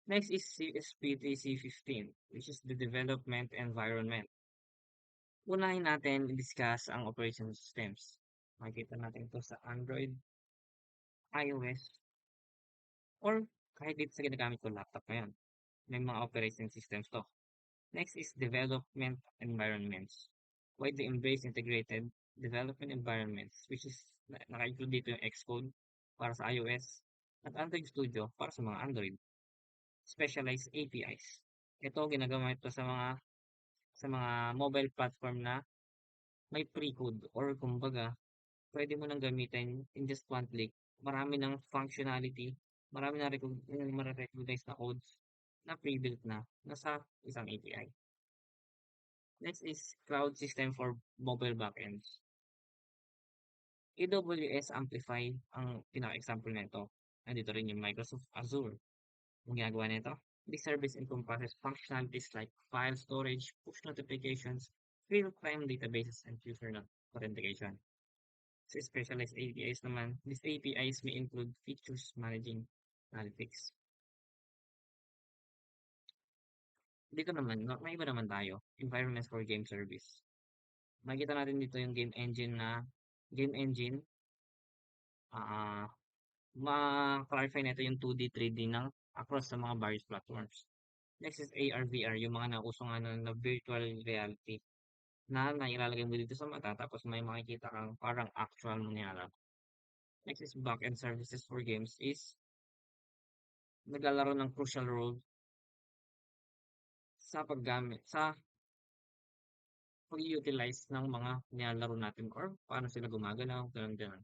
Next is CSPTC15, which is the development environment. Unahin natin i-discuss ang operation systems. Makikita natin ito sa Android, iOS, or kahit dito sa ginagamit ko laptop ngayon. May mga operating systems to. Next is development environments. Widely embraced integrated development environments, which is naka-include dito yung Xcode para sa iOS at Android Studio para sa mga Android. Specialized APIs. Ito ginagamit ito sa mga mobile platform na may pre-code or kumbaga pwede mo nang gamitin in just one click. Marami ng functionality, marami na mare-recognize na codes na pre-built na nasa isang API. Next is cloud system for mobile backends. AWS Amplify ang pinaka-example nito. Nandito rin yung Microsoft Azure. Ang ginagawa nito, this service encompasses functionalities like file storage, push notifications, real-time databases, and user authentication. Sa specialized APIs naman, these APIs may include features managing analytics. Dito naman, may iba naman tayo, environments for game service. Makikita natin dito yung game engine. Ah, ma-clarify nito yung 2D, 3D ng across sa mga various platforms. Next is AR/VR, yung mga nauso nga na virtual reality na nailalagay mo dito sa mata tapos may makikita kang parang actual nangyari. Next is back-end services for games is naglalaro ng crucial role sa pag-utilize ng mga nilalaro natin or paano sila gumagalaw, ganun, ganun.